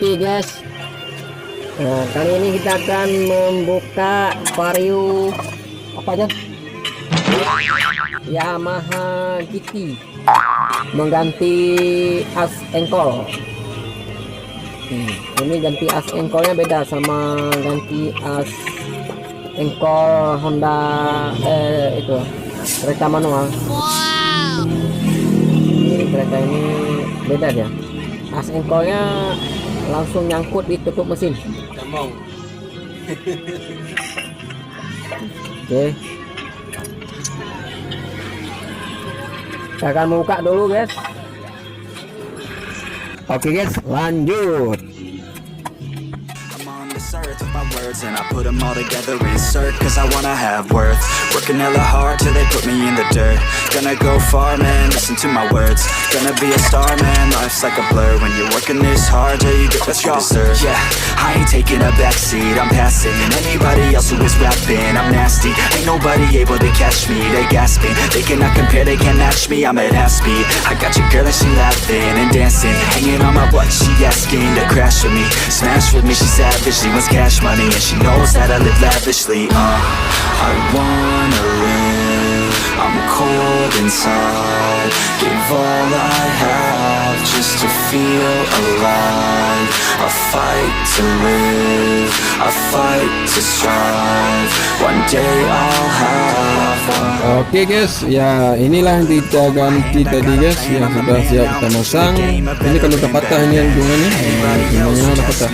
Oke guys, nah, kali ini kita akan membuka vario apa aja Yamaha GT mengganti as engkol. Ini ganti as engkolnya beda sama ganti as engkol Honda itu kereta manual. Ini kereta ini beda dia, as engkolnya langsung nyangkut di tutup mesin. Oke, kita akan buka dulu guys. Oke guys, lanjut. Took my words and I put them all together, insert, cause I wanna have worth. Working hella hard till they put me in the dirt. Gonna go far, man, listen to my words. Gonna be a star, man, life's like a blur. When you're working this hard till you get what you deserve. Yeah, I ain't taking a backseat, I'm passing anybody else who is rapping. I'm nasty, ain't nobody able to catch me. They gasping, they cannot compare, they can't match me. I'm at half speed, I got your girl and she laughing and dancing, hanging on my butt, she asking to crash with me. Smash with me, she savage, she wants cash money and she knows that I live lavishly. I wanna live, I'm cold inside. Give all I have just to feel alive. I fight to live, I fight to strive. One day I'll have one. Oke guys, ya inilah yang kita ganti tadi guys, yang sudah siap kita masang. Ini kalau udah patah ini yang dungannya udah patah.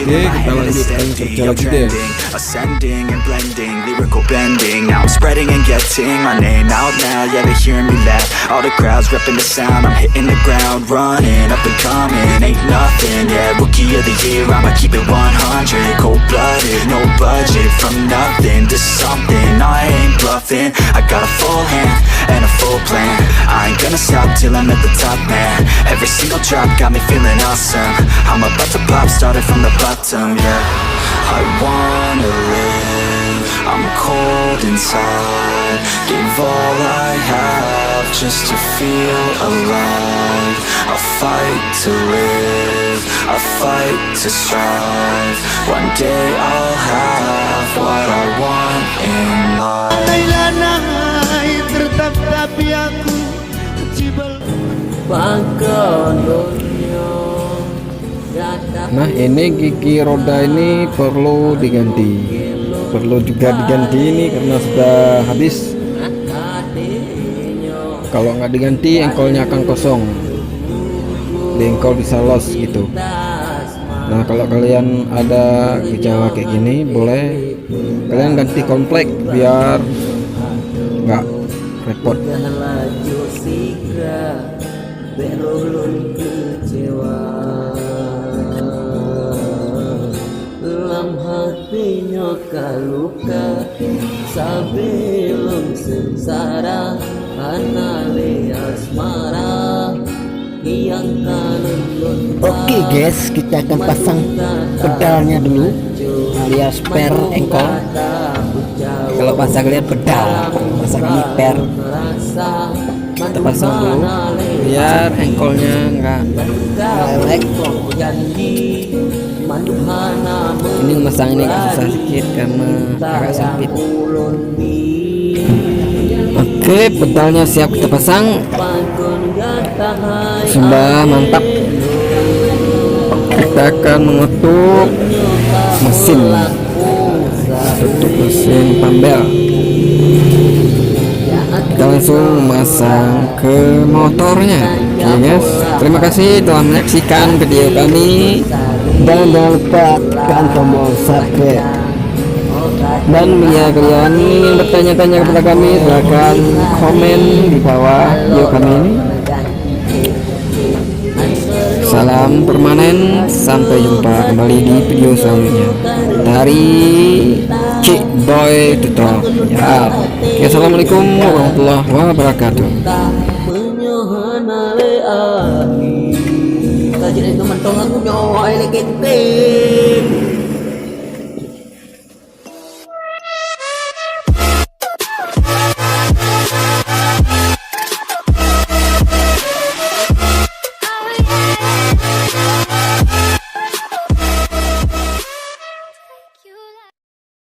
Oke, kita lanjutkan kerja lagi deh. Ascending and blending, lyrical bending. Now I'm spreading and getting my name out now. Yeah, they hearing me laugh. All the crowds repping the sound. I'm hitting the ground, running up and coming. Ain't nothing, yeah, rookie of the year. I'ma keep it 100, cold-blooded, no budget. From nothing to something, I ain't bluffing. I got a full hand and a full plan. I ain't gonna stop till I'm at the top, man. Every single drop got me feeling awesome. I'm about to pop, started from the bottom, yeah. I wanna live, I'm cold inside. Give all I have just to feel alive. I fight to live, I fight to strive. One day I'll have what I want in life. Nah, ini gigi roda ini perlu diganti. Perlu juga diganti ini karena sudah habis. Kalau nggak diganti, engkolnya akan kosong. Di engkol bisa los gitu. Nah, kalau kalian ada gejala kayak gini, boleh kalian ganti komplek biar nggak repot. Hatinya kaluka sebelum sengsara anale asmara yang kanun. Oke guys, kita akan pasang pedalnya dulu alias per engkol. Kalau pasang lihat pedal, pasang ini per. Kita pasang dulu biar engkolnya enggak lelek. Ini masang ini agak susah sedikit karena agak sempit. Oke, pedalnya siap kita pasang. Sudah mantap. Kita akan mengetuk mesin. Tutup mesin pambel. Kita langsung memasang ke motornya. Oke guys, terima kasih telah menyaksikan video kami. Dan jangan lupa tekan tombol subscribe. Dan bila kalian ingin bertanya-tanya kepada kami, silahkan komen di bawah video kami ini. Salam permanen, sampai jumpa kembali di video selanjutnya dari Cik Boy Tutorial. Ya, oke, assalamualaikum warahmatullahi wabarakatuh. Jadi teman-teman aku nyawa lagi